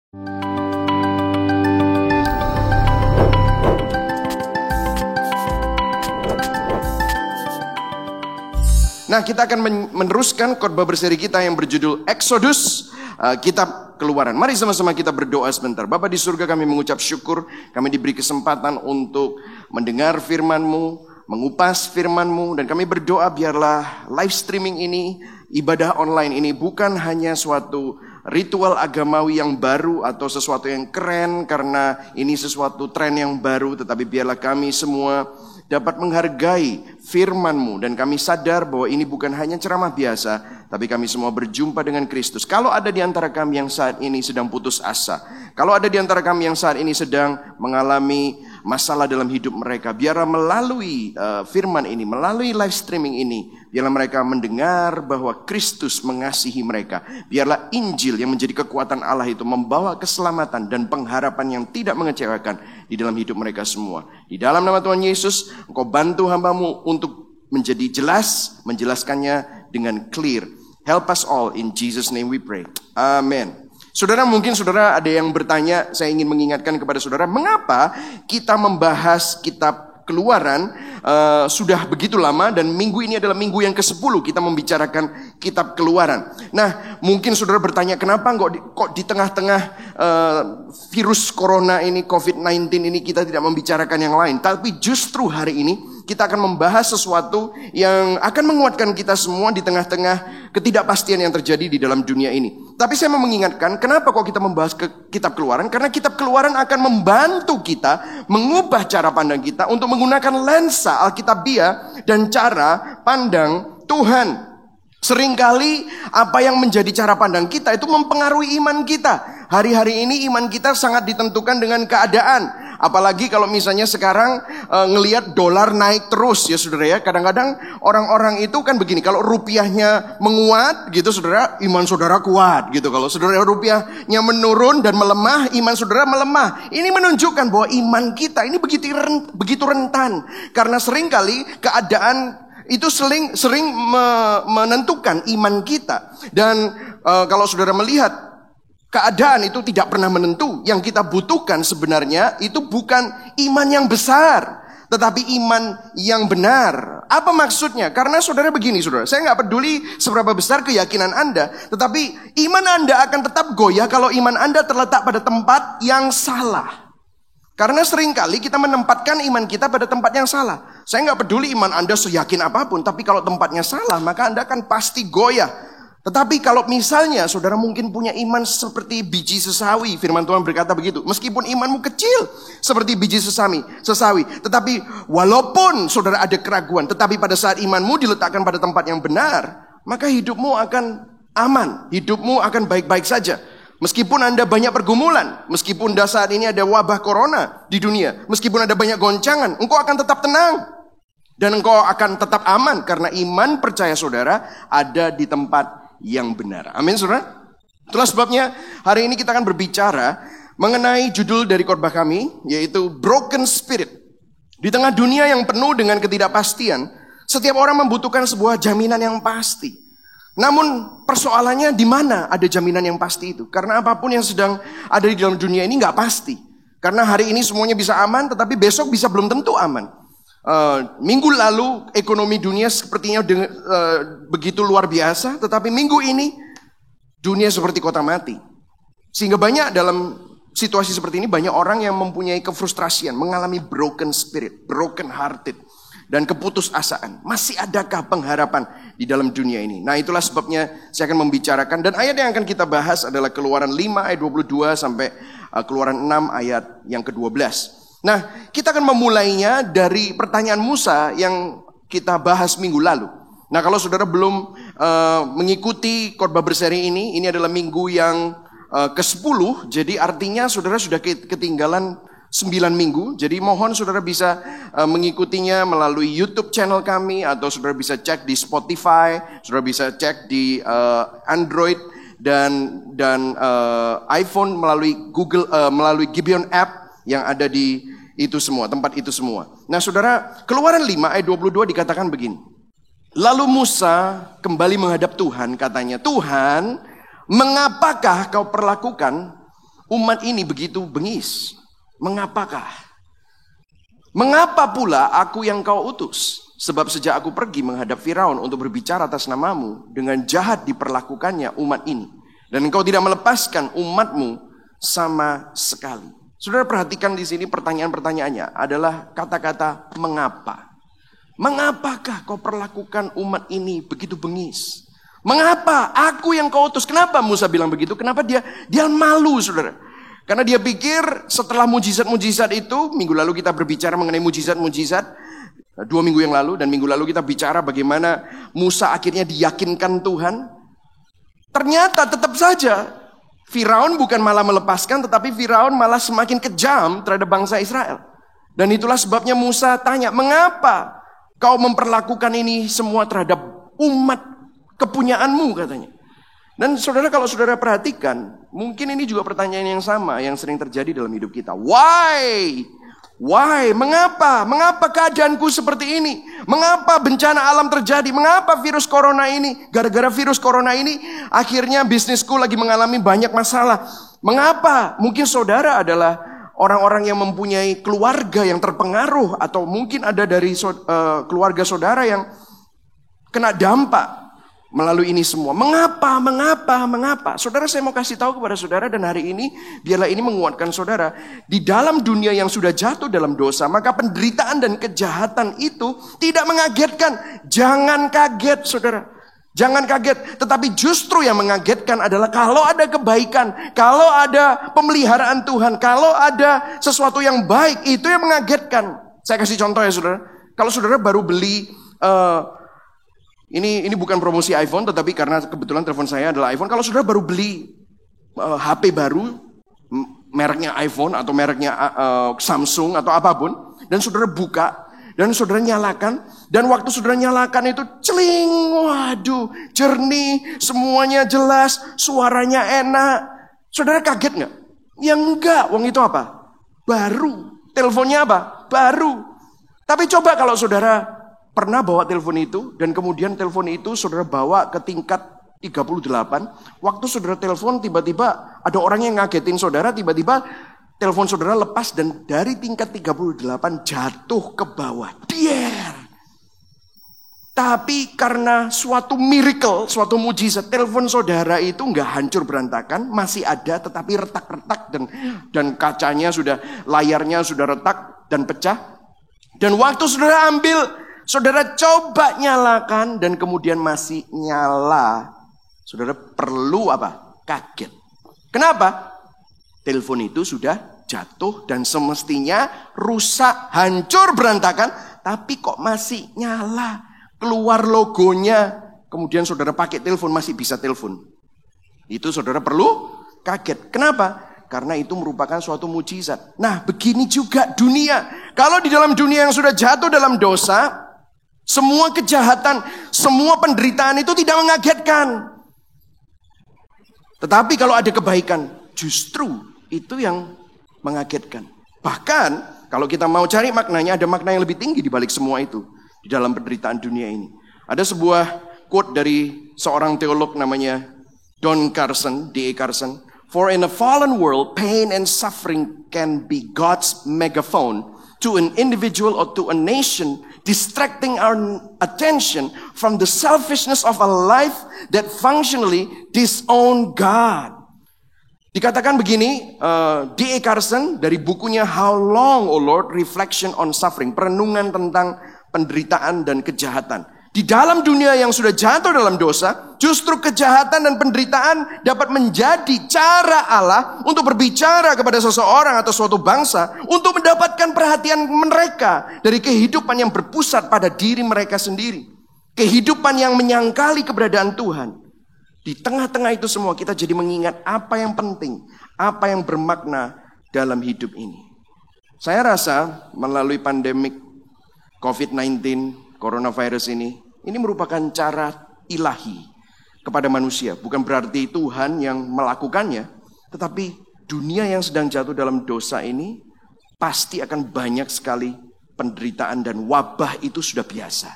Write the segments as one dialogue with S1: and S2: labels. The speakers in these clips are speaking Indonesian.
S1: Nah, kita akan meneruskan khotbah berseri kita yang berjudul Exodus, kitab Keluaran. Mari sama-sama kita berdoa sebentar. Bapa di surga, kami mengucap syukur, kami diberi kesempatan untuk mendengar firman-Mu, mengupas firman-Mu, dan kami berdoa biarlah live streaming ini, ibadah online ini bukan hanya suatu ritual agamawi yang baru atau sesuatu yang keren karena ini sesuatu tren yang baru, tetapi biarlah kami semua dapat menghargai firman-Mu, dan kami sadar bahwa ini bukan hanya ceramah biasa, tapi kami semua berjumpa dengan Kristus. Kalau ada di antara kami yang saat ini sedang putus asa, kalau ada di antara kami yang saat ini sedang mengalami masalah dalam hidup mereka, biarlah melalui firman ini, melalui live streaming ini, biarlah mereka mendengar bahwa Kristus mengasihi mereka. Biarlah Injil yang menjadi kekuatan Allah itu membawa keselamatan dan pengharapan yang tidak mengecewakan di dalam hidup mereka semua. Di dalam nama Tuhan Yesus, Engkau bantu hamba-Mu untuk menjadi jelas, menjelaskannya dengan clear. Help us all, in Jesus' name we pray. Amen. Saudara, mungkin saudara ada yang bertanya, saya ingin mengingatkan kepada saudara, mengapa kita membahas kitab Keluaran sudah begitu lama, dan minggu ini adalah minggu yang ke-10 kita membicarakan kitab Keluaran. Nah, mungkin saudara bertanya, kenapa kok di tengah-tengah virus corona ini, COVID-19 ini kita tidak membicarakan yang lain. Tapi justru hari ini kita akan membahas sesuatu yang akan menguatkan kita semua di tengah-tengah ketidakpastian yang terjadi di dalam dunia ini. Tapi saya mau mengingatkan, kenapa kok kita membahas kitab Keluaran? Karena kitab Keluaran akan membantu kita mengubah cara pandang kita untuk menggunakan lensa Alkitabiah dan cara pandang Tuhan. Seringkali apa yang menjadi cara pandang kita itu mempengaruhi iman kita. Hari-hari ini iman kita sangat ditentukan dengan keadaan. Apalagi kalau misalnya sekarang ngelihat dolar naik terus ya saudara ya. Kadang-kadang orang-orang itu kan begini, kalau rupiahnya menguat gitu saudara, iman saudara kuat gitu. Kalau saudara rupiahnya menurun dan melemah, iman saudara melemah. Ini menunjukkan bahwa iman kita ini begitu rentan. Karena seringkali keadaan itu sering menentukan iman kita. Dan kalau saudara melihat keadaan itu tidak pernah menentu. Yang kita butuhkan sebenarnya itu bukan iman yang besar, tetapi iman yang benar. Apa maksudnya? Karena saudara begini saudara, saya nggak peduli seberapa besar keyakinan Anda, tetapi iman Anda akan tetap goyah kalau iman Anda terletak pada tempat yang salah. Karena seringkali kita menempatkan iman kita pada tempat yang salah. Saya nggak peduli iman Anda seyakin apapun, tapi kalau tempatnya salah, maka Anda akan pasti goyah. Tetapi kalau misalnya saudara mungkin punya iman seperti biji sesawi, firman Tuhan berkata begitu. Meskipun imanmu kecil seperti biji sesawi, tetapi walaupun saudara ada keraguan, tetapi pada saat imanmu diletakkan pada tempat yang benar, maka hidupmu akan aman, hidupmu akan baik-baik saja. Meskipun Anda banyak pergumulan, meskipun saat ini ada wabah corona di dunia, meskipun ada banyak goncangan, engkau akan tetap tenang. Dan engkau akan tetap aman karena iman percaya saudara ada di tempat yang benar. Amin saudara. Itulah sebabnya hari ini kita akan berbicara mengenai judul dari khotbah kami, yaitu Broken Spirit. Di tengah dunia yang penuh dengan ketidakpastian, setiap orang membutuhkan sebuah jaminan yang pasti. Namun persoalannya di mana ada jaminan yang pasti itu? Karena apapun yang sedang ada di dalam dunia ini nggak pasti. Karena hari ini semuanya bisa aman, tetapi besok bisa belum tentu aman. Minggu lalu ekonomi dunia sepertinya begitu luar biasa, tetapi minggu ini dunia seperti kota mati. Sehingga banyak dalam situasi seperti ini banyak orang yang mempunyai kefrustrasian, mengalami broken spirit, broken hearted, dan keputusasaan. Masih adakah pengharapan di dalam dunia ini? Nah, itulah sebabnya saya akan membicarakan, dan ayat yang akan kita bahas adalah Keluaran 5 ayat 22 sampai Keluaran 6 ayat yang ke-12. Nah, kita akan memulainya dari pertanyaan Musa yang kita bahas minggu lalu. Nah, kalau saudara belum mengikuti khotbah berseri ini adalah minggu yang ke-10. Jadi artinya saudara sudah ketinggalan 9 minggu. Jadi mohon saudara bisa mengikutinya melalui YouTube channel kami, atau saudara bisa cek di Spotify, saudara bisa cek di Android dan iPhone melalui Google, melalui Gibeon app yang ada di itu semua, tempat itu semua. Nah saudara, Keluaran 5 ayat 22 dikatakan begini. Lalu Musa kembali menghadap Tuhan, katanya, Tuhan, mengapakah kau perlakukan umat ini begitu bengis? Mengapakah? Mengapa pula aku yang kau utus? Sebab sejak aku pergi menghadap Firaun untuk berbicara atas namamu, dengan jahat diperlakukannya umat ini. Dan engkau tidak melepaskan umatmu sama sekali. Saudara perhatikan di sini pertanyaan-pertanyaannya adalah kata-kata mengapa. Mengapakah kau perlakukan umat ini begitu bengis? Mengapa aku yang kau utus? Kenapa Musa bilang begitu? Kenapa dia malu, saudara? Karena dia pikir setelah mujizat-mujizat itu, minggu lalu kita berbicara mengenai mujizat-mujizat, 2 minggu yang lalu, dan minggu lalu kita bicara bagaimana Musa akhirnya diyakinkan Tuhan. Ternyata tetap saja Firaun bukan malah melepaskan, tetapi Firaun malah semakin kejam terhadap bangsa Israel. Dan itulah sebabnya Musa tanya, mengapa kau memperlakukan ini semua terhadap umat kepunyaanmu, katanya. Dan saudara, kalau saudara perhatikan, mungkin ini juga pertanyaan yang sama yang sering terjadi dalam hidup kita. Why? Why? Mengapa? Mengapa keadaanku seperti ini? Mengapa bencana alam terjadi? Mengapa virus corona ini? Gara-gara virus corona ini, akhirnya bisnisku lagi mengalami banyak masalah. Mengapa? Mungkin saudara adalah orang-orang yang mempunyai keluarga yang terpengaruh, atau mungkin ada dari keluarga saudara yang kena dampak melalui ini semua. Mengapa? Saudara, saya mau kasih tahu kepada saudara, dan hari ini biarlah ini menguatkan saudara. Di dalam dunia yang sudah jatuh dalam dosa, maka penderitaan dan kejahatan itu tidak mengagetkan. Jangan kaget, saudara. Jangan kaget. Tetapi justru yang mengagetkan adalah kalau ada kebaikan, kalau ada pemeliharaan Tuhan, kalau ada sesuatu yang baik, itu yang mengagetkan. Saya kasih contoh ya, saudara. Kalau saudara baru beli Ini bukan promosi iPhone, tetapi karena kebetulan telepon saya adalah iPhone. Kalau saudara baru beli HP baru, mereknya iPhone atau mereknya Samsung atau apapun, dan saudara buka, dan saudara nyalakan, dan waktu saudara nyalakan itu celing, waduh, jernih, semuanya jelas, suaranya enak. Saudara kaget nggak? Ya enggak, wong itu apa? Baru. Teleponnya apa? Baru. Tapi coba kalau saudara pernah bawa telepon itu, dan kemudian telepon itu saudara bawa ke tingkat 38. Waktu saudara telepon, tiba-tiba ada orang yang ngagetin saudara, tiba-tiba telepon saudara lepas, dan dari tingkat 38 jatuh ke bawah. Dier. Tapi karena suatu miracle, suatu mujizat, telepon saudara itu nggak hancur berantakan, masih ada, tetapi retak-retak, dan kacanya sudah, layarnya sudah retak dan pecah. Dan waktu saudara ambil, saudara coba nyalakan, dan kemudian masih nyala. Saudara perlu apa? Kaget. Kenapa? Telepon itu sudah jatuh dan semestinya rusak, hancur, berantakan, tapi kok masih nyala. Keluar logonya, kemudian saudara pakai telepon, masih bisa telepon. Itu saudara perlu kaget. Kenapa? Karena itu merupakan suatu mujizat. Nah, begini juga dunia. Kalau di dalam dunia yang sudah jatuh dalam dosa, semua kejahatan, semua penderitaan itu tidak mengagetkan. Tetapi kalau ada kebaikan, justru itu yang mengagetkan. Bahkan kalau kita mau cari maknanya, ada makna yang lebih tinggi di balik semua itu. Di dalam penderitaan dunia ini. Ada sebuah quote dari seorang teolog namanya Don Carson, D.A. Carson. For in a fallen world, pain and suffering can be God's megaphone to an individual or to a nation, distracting our attention from the selfishness of a life that functionally disown God. Dikatakan begini, D.A. Carson dari bukunya How Long, O Lord? Reflection on Suffering, perenungan tentang penderitaan dan kejahatan. Di dalam dunia yang sudah jatuh dalam dosa, justru kejahatan dan penderitaan dapat menjadi cara Allah untuk berbicara kepada seseorang atau suatu bangsa untuk mendapatkan perhatian mereka dari kehidupan yang berpusat pada diri mereka sendiri. Kehidupan yang menyangkali keberadaan Tuhan. Di tengah-tengah itu semua kita jadi mengingat apa yang penting, apa yang bermakna dalam hidup ini. Saya rasa melalui pandemik COVID-19, coronavirus ini merupakan cara ilahi kepada manusia. Bukan berarti Tuhan yang melakukannya, tetapi dunia yang sedang jatuh dalam dosa ini pasti akan banyak sekali penderitaan, dan wabah itu sudah biasa.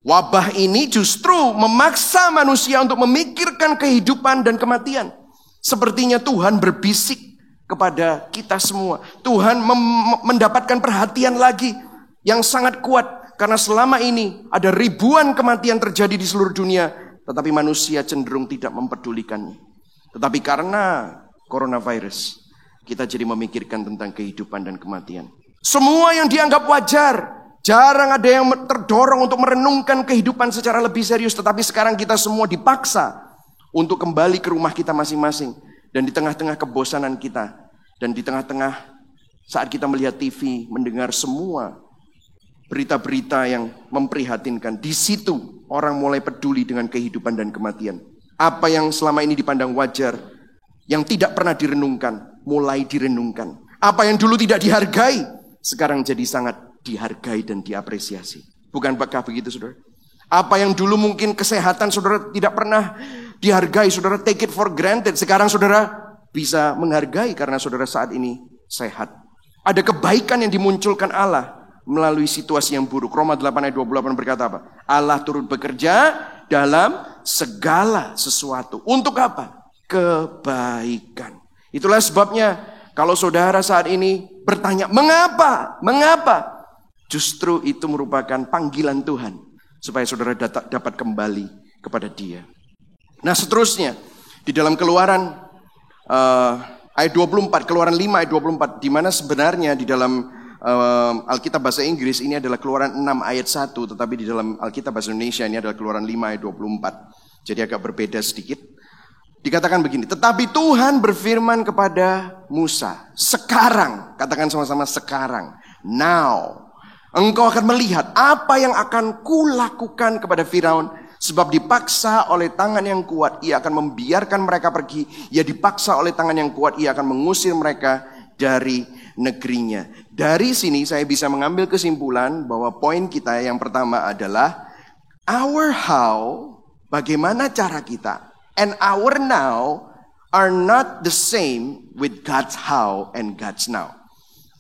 S1: Wabah ini justru memaksa manusia untuk memikirkan kehidupan dan kematian. Sepertinya Tuhan berbisik kepada kita semua. Tuhan mendapatkan perhatian lagi yang sangat kuat. Karena selama ini ada ribuan kematian terjadi di seluruh dunia. Tetapi manusia cenderung tidak mempedulikannya. Tetapi karena coronavirus, kita jadi memikirkan tentang kehidupan dan kematian. Semua yang dianggap wajar, jarang ada yang terdorong untuk merenungkan kehidupan secara lebih serius. Tetapi sekarang kita semua dipaksa untuk kembali ke rumah kita masing-masing. Dan di tengah-tengah kebosanan kita, dan di tengah-tengah saat kita melihat TV, mendengar semua berita-berita yang memprihatinkan, di situ orang mulai peduli dengan kehidupan dan kematian. Apa yang selama ini dipandang wajar, yang tidak pernah direnungkan, mulai direnungkan. Apa yang dulu tidak dihargai, sekarang jadi sangat dihargai dan diapresiasi. Bukankah begitu, saudara? Apa yang dulu mungkin kesehatan saudara tidak pernah dihargai, saudara take it for granted. Sekarang saudara bisa menghargai karena saudara saat ini sehat. Ada kebaikan yang dimunculkan Allah melalui situasi yang buruk. Roma 8 ayat 28 berkata apa? Allah turut bekerja dalam segala sesuatu. Untuk apa? Kebaikan. Itulah sebabnya kalau saudara saat ini bertanya, mengapa? Mengapa? Justru itu merupakan panggilan Tuhan supaya saudara dapat kembali kepada Dia. Nah, seterusnya di dalam Keluaran ayat 24, Keluaran 5 ayat 24, di mana sebenarnya di dalam Alkitab bahasa Inggris ini adalah Keluaran 6 ayat 1, tetapi di dalam Alkitab bahasa Indonesia ini adalah Keluaran 5 ayat 24. Jadi agak berbeda sedikit. Dikatakan begini, tetapi Tuhan berfirman kepada Musa, sekarang, katakan sama-sama sekarang, now, engkau akan melihat apa yang akan kulakukan kepada Firaun, sebab dipaksa oleh tangan yang kuat, ia akan membiarkan mereka pergi. Ia dipaksa oleh tangan yang kuat, ia akan mengusir mereka dari negerinya. Dari sini saya bisa mengambil kesimpulan bahwa poin kita yang pertama adalah our how, bagaimana cara kita, and our now are not the same with God's how and God's now.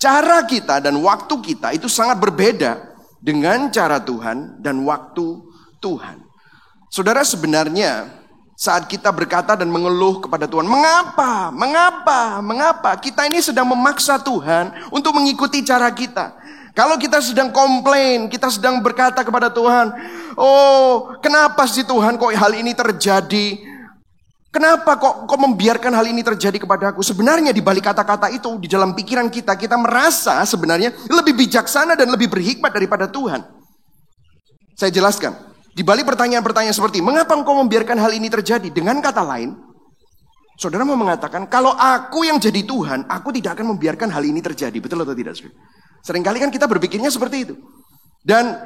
S1: Cara kita dan waktu kita itu sangat berbeda dengan cara Tuhan dan waktu Tuhan. Saudara, sebenarnya saat kita berkata dan mengeluh kepada Tuhan, mengapa? Mengapa? Mengapa? Kita ini sedang memaksa Tuhan untuk mengikuti cara kita. Kalau kita sedang komplain, kita sedang berkata kepada Tuhan, oh kenapa sih Tuhan kok hal ini terjadi? Kenapa kok membiarkan hal ini terjadi kepada aku? Sebenarnya di balik kata-kata itu, di dalam pikiran kita, kita merasa sebenarnya lebih bijaksana dan lebih berhikmat daripada Tuhan. Saya jelaskan. Di balik pertanyaan-pertanyaan seperti, mengapa engkau membiarkan hal ini terjadi? Dengan kata lain, saudara mau mengatakan, kalau aku yang jadi Tuhan, aku tidak akan membiarkan hal ini terjadi. Betul atau tidak, saudara? Seringkali kan kita berpikirnya seperti itu. Dan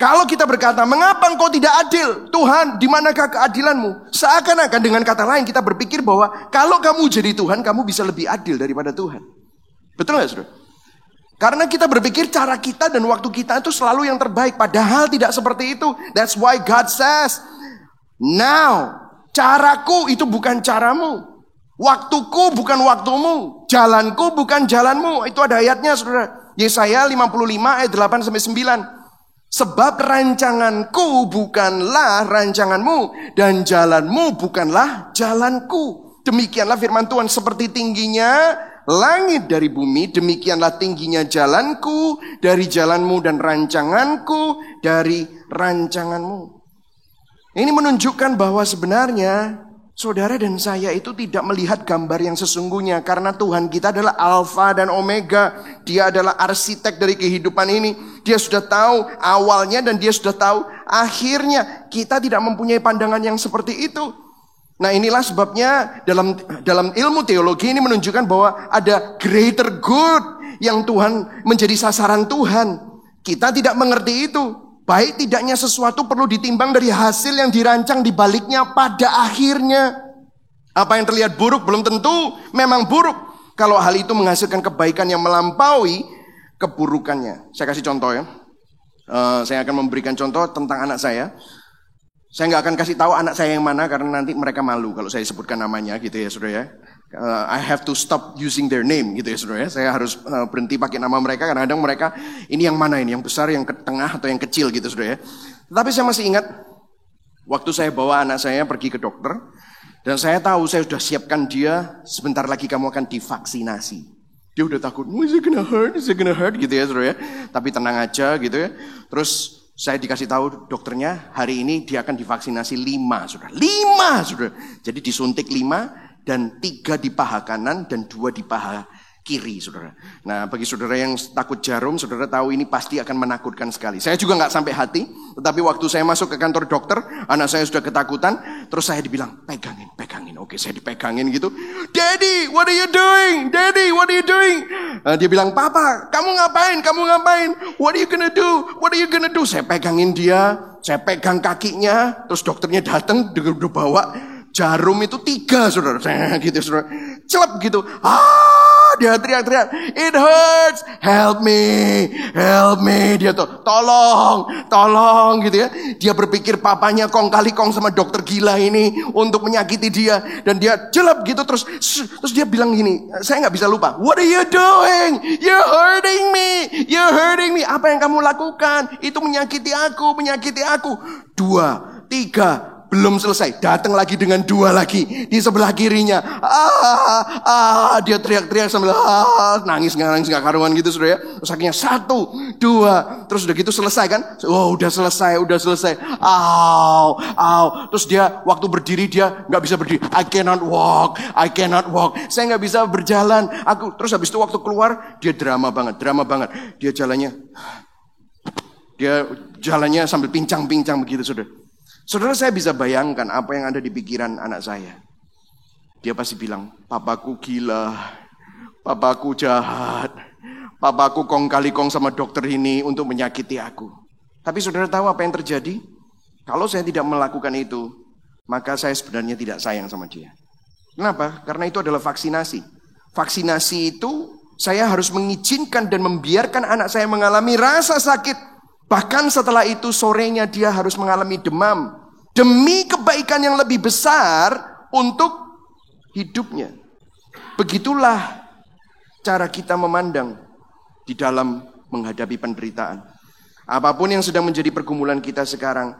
S1: kalau kita berkata, mengapa engkau tidak adil? Tuhan, di manakah keadilanmu? Seakan-akan dengan kata lain kita berpikir bahwa kalau kamu jadi Tuhan, kamu bisa lebih adil daripada Tuhan. Betul nggak, saudara? Karena kita berpikir cara kita dan waktu kita itu selalu yang terbaik. Padahal tidak seperti itu. That's why God says, now, caraku itu bukan caramu. Waktuku bukan waktumu. Jalanku bukan jalanmu. Itu ada ayatnya, saudara. Yesaya 55 ayat 8-9. Sebab rancanganku bukanlah rancanganmu, dan jalanmu bukanlah jalanku. Demikianlah firman Tuhan, seperti tingginya langit dari bumi, demikianlah tingginya jalanku dari jalanmu, dan rancanganku dari rancanganmu. Ini menunjukkan bahwa sebenarnya saudara dan saya itu tidak melihat gambar yang sesungguhnya. Karena Tuhan kita adalah Alfa dan Omega. Dia adalah arsitek dari kehidupan ini. Dia sudah tahu awalnya dan dia sudah tahu akhirnya. Kita tidak mempunyai pandangan yang seperti itu. Nah, inilah sebabnya dalam ilmu teologi ini menunjukkan bahwa ada greater good yang Tuhan menjadi sasaran Tuhan. Kita tidak mengerti itu. Baik tidaknya sesuatu perlu ditimbang dari hasil yang dirancang di baliknya pada akhirnya. Apa yang terlihat buruk belum tentu memang buruk, kalau hal itu menghasilkan kebaikan yang melampaui keburukannya. Saya kasih contoh ya. Saya akan memberikan contoh tentang anak saya. Saya nggak akan kasih tahu anak saya yang mana karena nanti mereka malu kalau saya sebutkan namanya gitu ya, saudara ya. I have to stop using their name gitu ya, saudara ya. Saya harus berhenti pakai nama mereka. Kadang-kadang mereka ini yang mana ini, yang besar, yang ke tengah atau yang kecil gitu, saudara ya. Tetapi saya masih ingat waktu saya bawa anak saya pergi ke dokter. Dan saya tahu saya sudah siapkan dia, sebentar lagi kamu akan divaksinasi. Dia udah takut, is it gonna hurt gitu ya saudara ya. Tapi tenang aja gitu ya. Terus saya dikasih tahu dokternya hari ini dia akan divaksinasi 5 saudara. 5 saudara. Jadi disuntik 5 dan 3 di paha kanan dan 2 di paha kiri saudara. Nah bagi saudara yang takut jarum, saudara tahu ini pasti akan menakutkan sekali. Saya juga gak sampai hati, tetapi waktu saya masuk ke kantor dokter, anak saya sudah ketakutan, terus saya dibilang, pegangin. Oke saya dipegangin gitu. Daddy, what are you doing? Daddy, what are you doing? Dia bilang, Papa, kamu ngapain? What are you gonna do? Saya pegangin dia, saya pegang kakinya, terus dokternya datang, dia udah bawa jarum itu 3 saudara. Gitu saudara. Celep gitu. Dia teriak-teriak, it hurts, help me, dia tuh, tolong gitu ya. Dia berpikir papanya kong kali kong sama dokter gila ini untuk menyakiti dia. Dan dia jelek gitu terus dia bilang gini, saya gak bisa lupa, what are you doing? You're hurting me. Apa yang kamu lakukan? Itu menyakiti aku. 2, 3, belum selesai, datang lagi dengan 2 lagi di sebelah kirinya. Dia teriak-teriak sambil nangis gak karuan gitu saudara ya. Terus akhirnya 1, 2, terus udah gitu selesai kan? Udah selesai. Terus dia waktu berdiri dia nggak bisa berdiri. I cannot walk. Saya nggak bisa berjalan. Terus habis itu waktu keluar dia drama banget. Dia jalannya sambil pincang-pincang begitu saudara. Saudara, saya bisa bayangkan apa yang ada di pikiran anak saya. Dia pasti bilang, papaku gila, papaku jahat, papaku kong kali kong sama dokter ini untuk menyakiti aku. Tapi saudara tahu apa yang terjadi? Kalau saya tidak melakukan itu, maka saya sebenarnya tidak sayang sama dia. Kenapa? Karena itu adalah vaksinasi. Vaksinasi itu saya harus mengizinkan dan membiarkan anak saya mengalami rasa sakit. Bahkan setelah itu sorenya dia harus mengalami demam. Demi kebaikan yang lebih besar untuk hidupnya. Begitulah cara kita memandang di dalam menghadapi penderitaan. Apapun yang sedang menjadi pergumulan kita sekarang,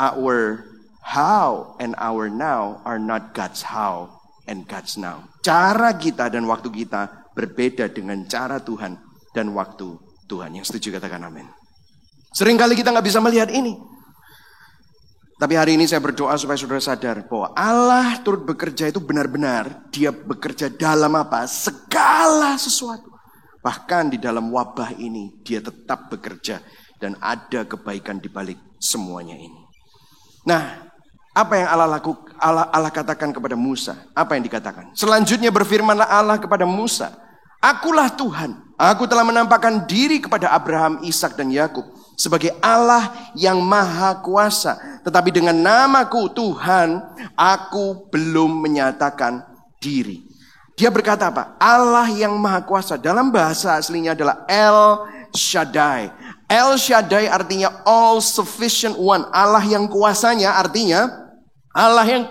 S1: our how and our now are not God's how and God's now. Cara kita dan waktu kita berbeda dengan cara Tuhan dan waktu Tuhan. Yang setuju katakan amin. Seringkali kita gak bisa melihat ini. Tapi hari ini saya berdoa supaya saudara sadar bahwa Allah turut bekerja itu benar-benar. Dia bekerja dalam apa? Segala sesuatu. Bahkan di dalam wabah ini dia tetap bekerja. Dan ada kebaikan di balik semuanya ini. Nah, apa yang Allah katakan kepada Musa? Apa yang dikatakan? Selanjutnya berfirmanlah Allah kepada Musa. Akulah Tuhan. Aku telah menampakkan diri kepada Abraham, Ishak dan Yakub sebagai Allah yang maha kuasa. Tetapi dengan namaku Tuhan, aku belum menyatakan diri. Dia berkata apa? Allah yang maha kuasa. Dalam bahasa aslinya adalah El Shaddai. El Shaddai artinya all sufficient one. Allah yang kuasanya artinya Allah yang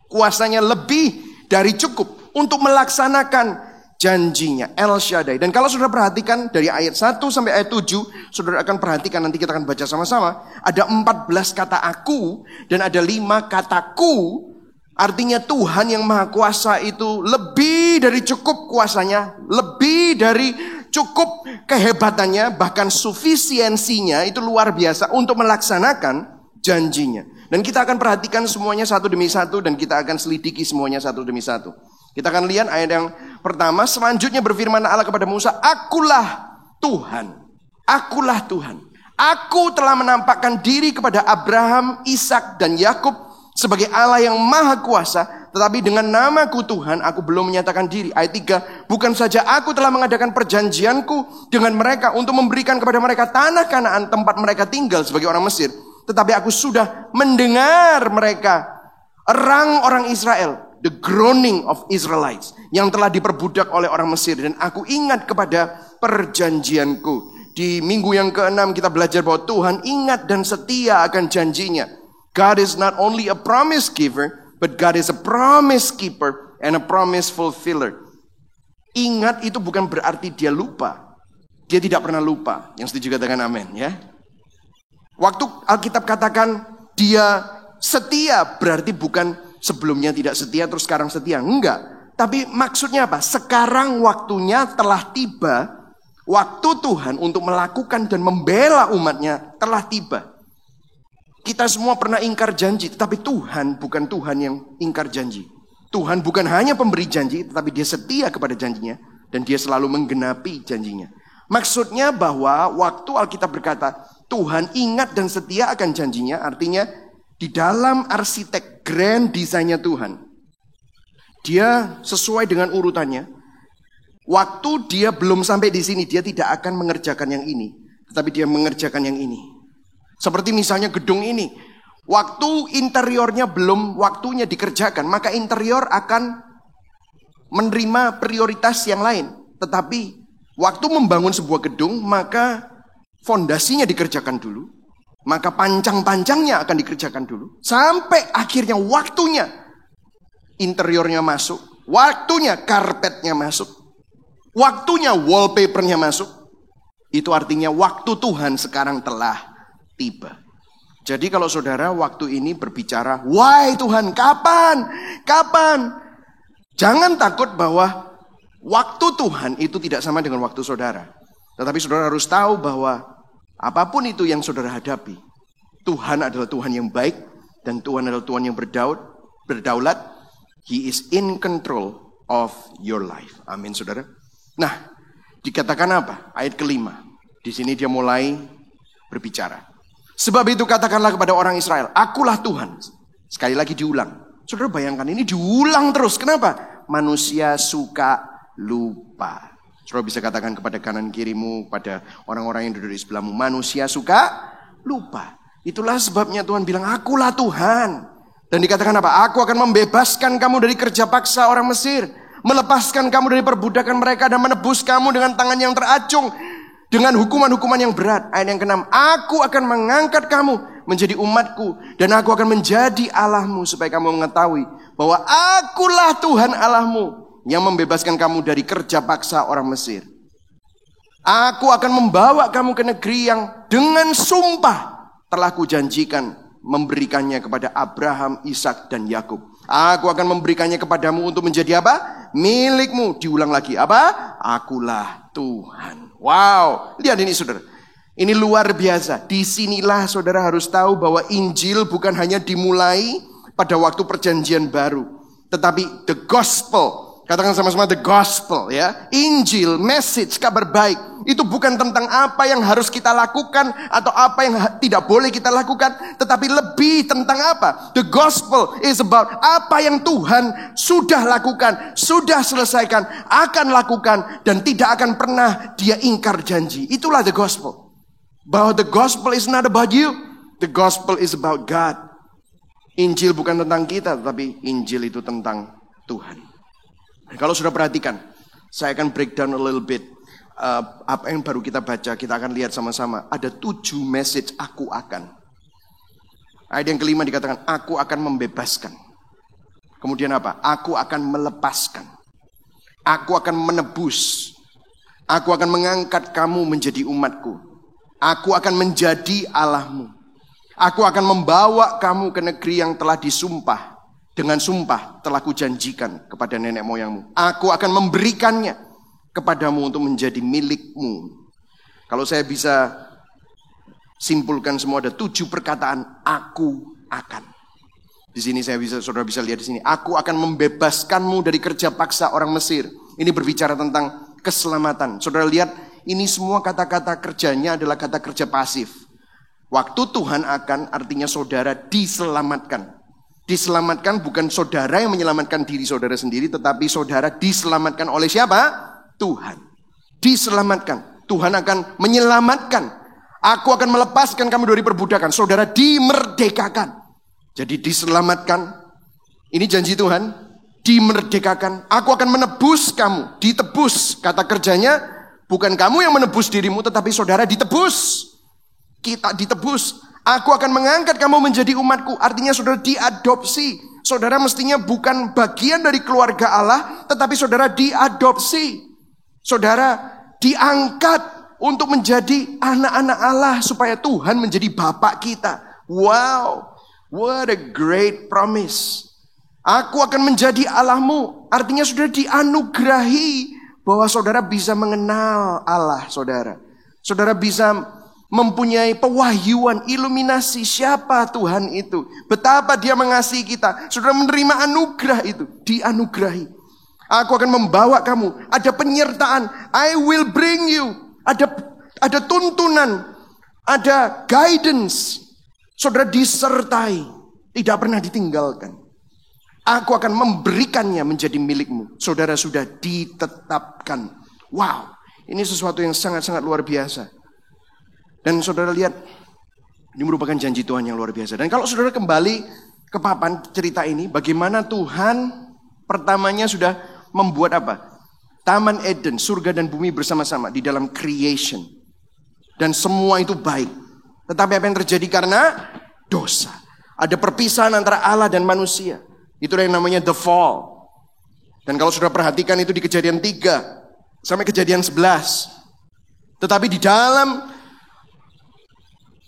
S1: kuasanya lebih dari cukup untuk melaksanakan janjinya. El Shaddai. Dan kalau saudara perhatikan dari ayat 1 sampai ayat 7, saudara akan perhatikan, nanti kita akan baca sama-sama. Ada 14 kata aku dan ada 5 kataku. Artinya Tuhan yang maha kuasa itu lebih dari cukup kuasanya, lebih dari cukup kehebatannya, bahkan sufisiensinya itu luar biasa untuk melaksanakan janjinya. Dan kita akan perhatikan semuanya satu demi satu dan kita akan selidiki semuanya satu demi satu. Kita akan lihat ayat yang pertama. Selanjutnya berfirman Allah kepada Musa, akulah Tuhan. Akulah Tuhan. Aku telah menampakkan diri kepada Abraham, Ishak dan Yakub sebagai Allah yang maha kuasa. Tetapi dengan namaku Tuhan, aku belum menyatakan diri. Ayat 3. Bukan saja aku telah mengadakan perjanjianku dengan mereka untuk memberikan kepada mereka tanah Kanaan tempat mereka tinggal sebagai orang Mesir. Tetapi aku sudah mendengar mereka, orang Israel, the groaning of Israelites, yang telah diperbudak oleh orang Mesir. Dan aku ingat kepada perjanjianku. Di minggu yang ke-6 kita belajar bahwa Tuhan ingat dan setia akan janjinya. God is not only a promise giver, but God is a promise keeper and a promise fulfiller. Ingat itu bukan berarti dia lupa. Dia tidak pernah lupa. Yang setuju katakan amin ya. Waktu Alkitab katakan dia setia, berarti bukan sebelumnya tidak setia terus sekarang setia. Enggak. Tapi maksudnya apa? Sekarang waktunya telah tiba. Waktu Tuhan untuk melakukan dan membela umatnya telah tiba. Kita semua pernah ingkar janji, tetapi Tuhan bukan Tuhan yang ingkar janji. Tuhan bukan hanya pemberi janji, tetapi dia setia kepada janjinya. Dan dia selalu menggenapi janjinya. Maksudnya bahwa waktu Alkitab berkata, Tuhan ingat dan setia akan janjinya, artinya di dalam arsitek grand desainnya Tuhan, dia sesuai dengan urutannya. Waktu dia belum sampai di sini, dia tidak akan mengerjakan yang ini, tetapi dia mengerjakan yang ini. Seperti misalnya gedung ini, waktu interiornya belum waktunya dikerjakan, maka interior akan menerima prioritas yang lain. Tetapi waktu membangun sebuah gedung, maka fondasinya dikerjakan dulu, maka pancang-pancangnya akan dikerjakan dulu, sampai akhirnya waktunya interiornya masuk, waktunya karpetnya masuk, waktunya wallpapernya masuk. Itu artinya waktu Tuhan sekarang telah tiba. Jadi kalau saudara waktu ini berbicara, why Tuhan, kapan? Kapan? Jangan takut bahwa waktu Tuhan itu tidak sama dengan waktu saudara. Tetapi saudara harus tahu bahwa apapun itu yang saudara hadapi, Tuhan adalah Tuhan yang baik. Dan Tuhan adalah Tuhan yang berdaulat. He is in control of your life. Amin saudara. Nah, dikatakan apa? Ayat kelima. Di sini dia mulai berbicara. Sebab itu katakanlah kepada orang Israel, akulah Tuhan. Sekali lagi diulang. Saudara bayangkan ini diulang terus. Kenapa? Manusia suka lupa. Saudara bisa katakan kepada kanan kirimu, pada orang-orang yang duduk di sebelahmu, manusia suka lupa. Itulah sebabnya Tuhan bilang, akulah Tuhan. Dan dikatakan apa? Aku akan membebaskan kamu dari kerja paksa orang Mesir. Melepaskan kamu dari perbudakan mereka dan menebus kamu dengan tangan yang teracung, dengan hukuman-hukuman yang berat. Ayat yang ke-6, aku akan mengangkat kamu menjadi umatku, dan aku akan menjadi Allahmu, supaya kamu mengetahui bahwa akulah Tuhan Allahmu yang membebaskan kamu dari kerja paksa orang Mesir. Aku akan membawa kamu ke negeri yang dengan sumpah telah kujanjikan memberikannya kepada Abraham, Ishak, dan Yakub. Aku akan memberikannya kepadamu untuk menjadi apa? Milikmu. Diulang lagi apa? Akulah Tuhan. Wow, lihat ini saudara. Ini luar biasa. Disinilah saudara harus tahu bahwa Injil bukan hanya dimulai pada waktu perjanjian baru, tetapi the gospel. Katakan sama-sama the gospel ya. Injil, message, kabar baik. Itu bukan tentang apa yang harus kita lakukan atau apa yang tidak boleh kita lakukan. Tetapi lebih tentang apa? The gospel is about apa yang Tuhan sudah lakukan, sudah selesaikan, akan lakukan, dan tidak akan pernah dia ingkar janji. Itulah the gospel. Bahwa the gospel is not about you. The gospel is about God. Injil bukan tentang kita, tetapi Injil itu tentang Tuhan. Kalau sudah perhatikan, saya akan breakdown a little bit. Apa yang baru kita baca, kita akan lihat sama-sama. Ada 7 message aku akan. Ayat yang kelima dikatakan, aku akan membebaskan. Kemudian apa? Aku akan melepaskan. Aku akan menebus. Aku akan mengangkat kamu menjadi umatku. Aku akan menjadi Allahmu. Aku akan membawa kamu ke negeri yang telah disumpah. Dengan sumpah telah kujanjikan kepada nenek moyangmu. Aku akan memberikannya kepadamu untuk menjadi milikmu. Kalau saya bisa simpulkan semua, ada 7 perkataan aku akan. Di sini saudara bisa lihat di sini. Aku akan membebaskanmu dari kerja paksa orang Mesir. Ini berbicara tentang keselamatan. Saudara lihat, ini semua kata-kata kerjanya adalah kata kerja pasif. Waktu Tuhan akan artinya saudara diselamatkan. Diselamatkan bukan saudara yang menyelamatkan diri saudara sendiri, tetapi saudara diselamatkan oleh siapa? Tuhan. Diselamatkan. Tuhan akan menyelamatkan. Aku akan melepaskan kamu dari perbudakan. Saudara dimerdekakan. Jadi diselamatkan. Ini janji Tuhan. Dimerdekakan. Aku akan menebus kamu. Ditebus. Kata kerjanya bukan kamu yang menebus dirimu, tetapi saudara ditebus. Kita ditebus. Aku akan mengangkat kamu menjadi umatku. Artinya saudara diadopsi. Saudara mestinya bukan bagian dari keluarga Allah, tetapi saudara diadopsi. Saudara diangkat untuk menjadi anak-anak Allah, supaya Tuhan menjadi Bapak kita. Wow, what a great promise. Aku akan menjadi Allahmu. Artinya saudara dianugerahi bahwa saudara bisa mengenal Allah saudara. Saudara bisa mempunyai pewahyuan, iluminasi siapa Tuhan itu. Betapa dia mengasihi kita. Saudara menerima anugerah itu. Dianugerahi. Aku akan membawa kamu. Ada penyertaan. I will bring you. Ada tuntunan. Ada guidance. Saudara disertai. Tidak pernah ditinggalkan. Aku akan memberikannya menjadi milikmu. Saudara sudah ditetapkan. Wow. Ini sesuatu yang sangat-sangat luar biasa. Dan saudara lihat. Ini merupakan janji Tuhan yang luar biasa. Dan kalau saudara kembali ke papan cerita ini. Bagaimana Tuhan pertamanya sudah membuat apa? Taman Eden, surga dan bumi bersama-sama di dalam creation. Dan semua itu baik. Tetapi apa yang terjadi karena dosa. Ada perpisahan antara Allah dan manusia. Itulah yang namanya the fall. Dan kalau sudah perhatikan itu di Kejadian 3 sampai Kejadian 11. Tetapi di dalam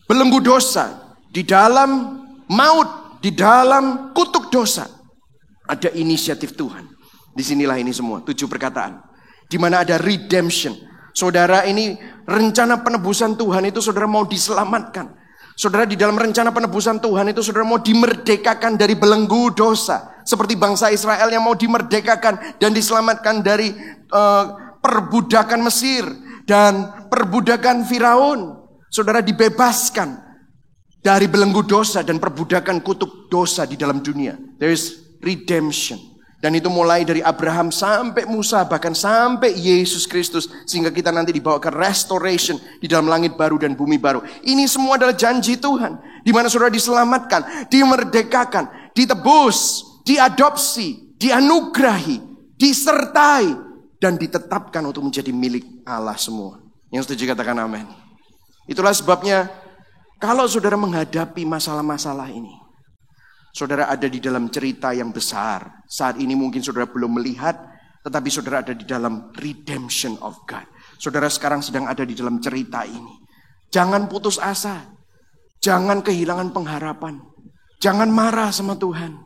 S1: belenggu dosa, di dalam maut, di dalam kutuk dosa, ada inisiatif Tuhan. Disinilah ini semua, 7 perkataan. Di mana ada redemption. Saudara, ini rencana penebusan Tuhan itu saudara mau diselamatkan. Saudara, di dalam rencana penebusan Tuhan itu saudara mau dimerdekakan dari belenggu dosa. Seperti bangsa Israel yang mau dimerdekakan dan diselamatkan dari perbudakan Mesir dan perbudakan Firaun. Saudara dibebaskan dari belenggu dosa dan perbudakan kutuk dosa di dalam dunia. There is redemption. Dan itu mulai dari Abraham sampai Musa, bahkan sampai Yesus Kristus. Sehingga kita nanti dibawa ke restoration di dalam langit baru dan bumi baru. Ini semua adalah janji Tuhan. Di mana saudara diselamatkan, dimerdekakan, ditebus, diadopsi, dianugerahi, disertai, dan ditetapkan untuk menjadi milik Allah semua. Yang setuju katakan amin. Itulah sebabnya kalau saudara menghadapi masalah-masalah ini, saudara ada di dalam cerita yang besar. Saat ini mungkin saudara belum melihat, tetapi saudara ada di dalam redemption of God. Saudara sekarang sedang ada di dalam cerita ini. Jangan putus asa. Jangan kehilangan pengharapan. Jangan marah sama Tuhan.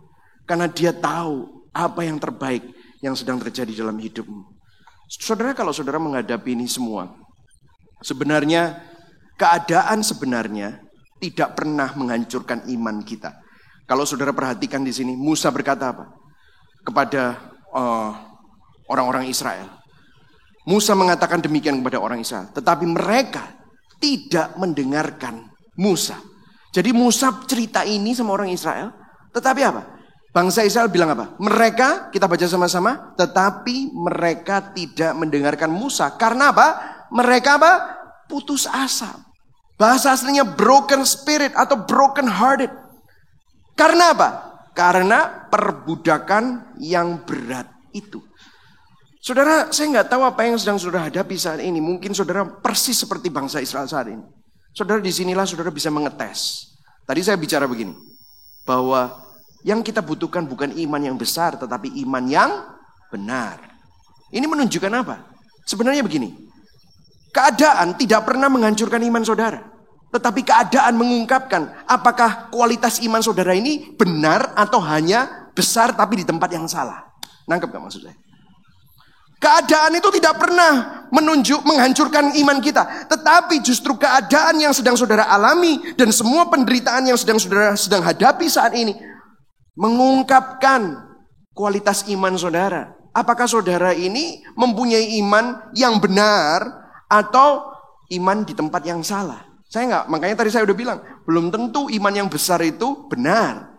S1: Karena dia tahu apa yang terbaik yang sedang terjadi dalam hidupmu. Saudara, kalau saudara menghadapi ini semua, sebenarnya keadaan sebenarnya tidak pernah menghancurkan iman kita. Kalau saudara perhatikan di sini, Musa berkata apa? Kepada orang-orang Israel. Musa mengatakan demikian kepada orang Israel. Tetapi mereka tidak mendengarkan Musa. Jadi Musa cerita ini sama orang Israel. Tetapi apa? Bangsa Israel bilang apa? Mereka, kita baca sama-sama. Tetapi mereka tidak mendengarkan Musa. Karena apa? Mereka apa? Putus asa. Bahasa aslinya broken spirit atau broken hearted. Karena apa? Karena perbudakan yang berat itu. Saudara, saya nggak tahu apa yang sedang saudara hadapi saat ini. Mungkin saudara persis seperti bangsa Israel saat ini. Saudara, disinilah saudara bisa mengetes. Tadi saya bicara begini. Bahwa yang kita butuhkan bukan iman yang besar, tetapi iman yang benar. Ini menunjukkan apa? Sebenarnya begini. Keadaan tidak pernah menghancurkan iman saudara. Tetapi keadaan mengungkapkan apakah kualitas iman saudara ini benar atau hanya besar tapi di tempat yang salah. Nangkep gak maksud saya? Keadaan itu tidak pernah menghancurkan iman kita. Tetapi justru keadaan yang sedang saudara alami dan semua penderitaan yang saudara sedang hadapi saat ini mengungkapkan kualitas iman saudara. Apakah saudara ini mempunyai iman yang benar atau iman di tempat yang salah? Makanya tadi saya udah bilang, belum tentu iman yang besar itu benar.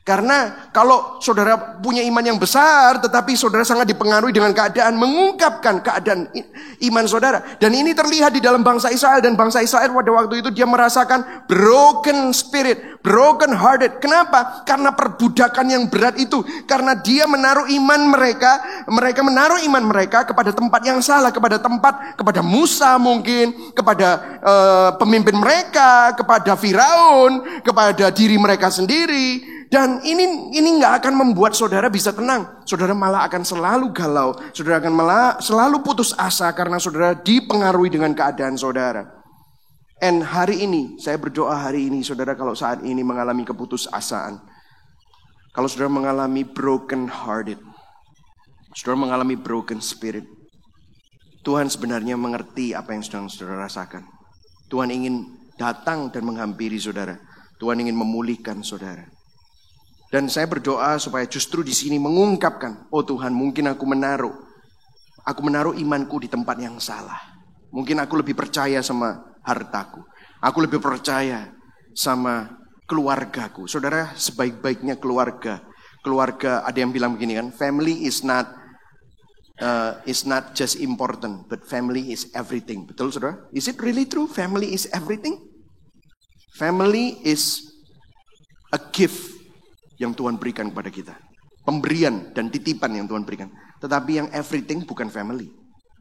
S1: Karena kalau saudara punya iman yang besar, tetapi saudara sangat dipengaruhi dengan keadaan, mengungkapkan keadaan iman saudara. Dan ini terlihat di dalam bangsa Israel. Dan bangsa Israel pada waktu itu dia merasakan broken spirit, broken hearted. Kenapa? Karena perbudakan yang berat itu. Karena dia menaruh iman mereka menaruh iman mereka kepada tempat yang salah. Kepada Musa mungkin, kepada pemimpin mereka, kepada Firaun, kepada diri mereka sendiri. Dan ini nggak akan membuat saudara bisa tenang. Saudara malah akan selalu galau. Saudara akan malah selalu putus asa karena saudara dipengaruhi dengan keadaan saudara. And hari ini, saya berdoa hari ini, saudara kalau saat ini mengalami keputusasaan. Kalau saudara mengalami broken hearted, saudara mengalami broken spirit, Tuhan sebenarnya mengerti apa yang sedang saudara rasakan. Tuhan ingin datang dan menghampiri saudara. Tuhan ingin memulihkan saudara. Dan saya berdoa supaya justru di sini mengungkapkan, oh Tuhan, mungkin aku menaruh imanku di tempat yang salah. Mungkin aku lebih percaya sama hartaku. Aku lebih percaya sama keluargaku. Saudara, sebaik-baiknya keluarga ada yang bilang begini kan, family is not just important, but family is everything. Betul saudara? Is it really true? Family is everything? Family is a gift yang Tuhan berikan kepada kita. Pemberian dan titipan yang Tuhan berikan. Tetapi yang everything bukan family.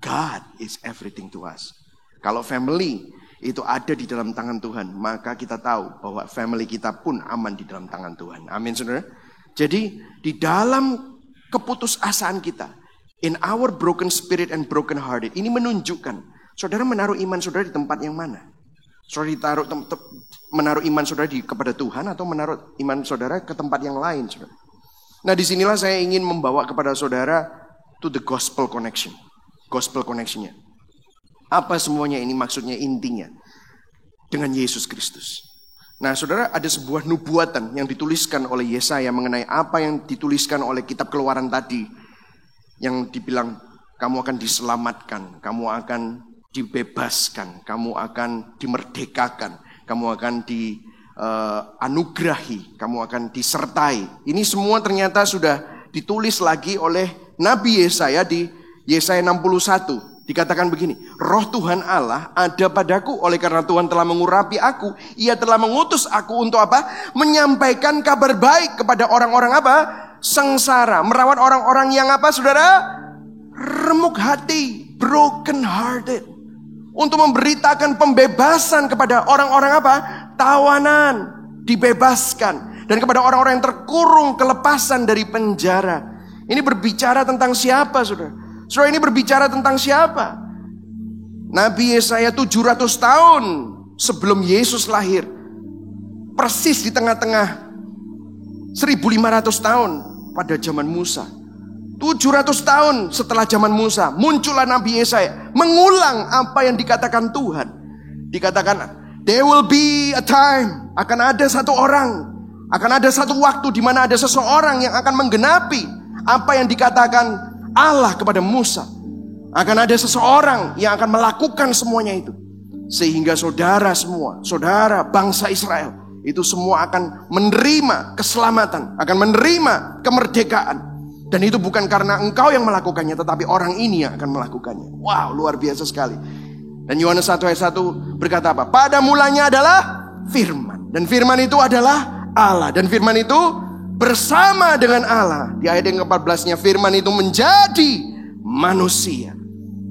S1: God is everything to us. Kalau family itu ada di dalam tangan Tuhan, maka kita tahu bahwa family kita pun aman di dalam tangan Tuhan. Amin saudara. Jadi di dalam keputusasaan kita, in our broken spirit and broken hearted, ini menunjukkan saudara menaruh iman saudara di tempat yang mana? Saudara menaruh iman saudara kepada Tuhan atau menaruh iman saudara ke tempat yang lain, saudara? Nah, disinilah saya ingin membawa kepada saudara to the gospel connection. Gospel connectionnya. Apa semuanya ini maksudnya intinya? Dengan Yesus Kristus. Nah, saudara, ada sebuah nubuatan yang dituliskan oleh Yesaya mengenai apa yang dituliskan oleh kitab Keluaran tadi. Yang dibilang, kamu akan diselamatkan, kamu akan dibebaskan, kamu akan dimerdekakan, kamu akan dianugerahi, kamu akan disertai. Ini semua ternyata sudah ditulis lagi oleh Nabi Yesaya di Yesaya 61. Dikatakan begini, Roh Tuhan Allah ada padaku, oleh karena Tuhan telah mengurapi aku, Ia telah mengutus aku untuk apa? Menyampaikan kabar baik kepada orang-orang apa? Sengsara, merawat orang-orang yang apa saudara? Remuk hati, broken hearted. Untuk memberitakan pembebasan kepada orang-orang apa? Tawanan, dibebaskan. Dan kepada orang-orang yang terkurung, kelepasan dari penjara. Ini berbicara tentang siapa saudara? Saudara, ini berbicara tentang siapa? Nabi Yesaya 700 tahun sebelum Yesus lahir. Persis di tengah-tengah 1500 tahun pada zaman Musa. 700 tahun setelah zaman Musa, muncullah Nabi Yesaya mengulang apa yang dikatakan Tuhan. Dikatakan, there will be a time, akan ada satu orang, akan ada satu waktu di mana ada seseorang yang akan menggenapi apa yang dikatakan Allah kepada Musa. Akan ada seseorang yang akan melakukan semuanya itu. Sehingga saudara semua, saudara bangsa Israel, itu semua akan menerima keselamatan, akan menerima kemerdekaan. Dan itu bukan karena engkau yang melakukannya, tetapi orang ini yang akan melakukannya. Wow, luar biasa sekali. Dan Yohanes 1 ayat 1 berkata apa? Pada mulanya adalah firman. Dan firman itu adalah Allah. Dan firman itu bersama dengan Allah. Di ayat yang ke-14-nya, firman itu menjadi manusia.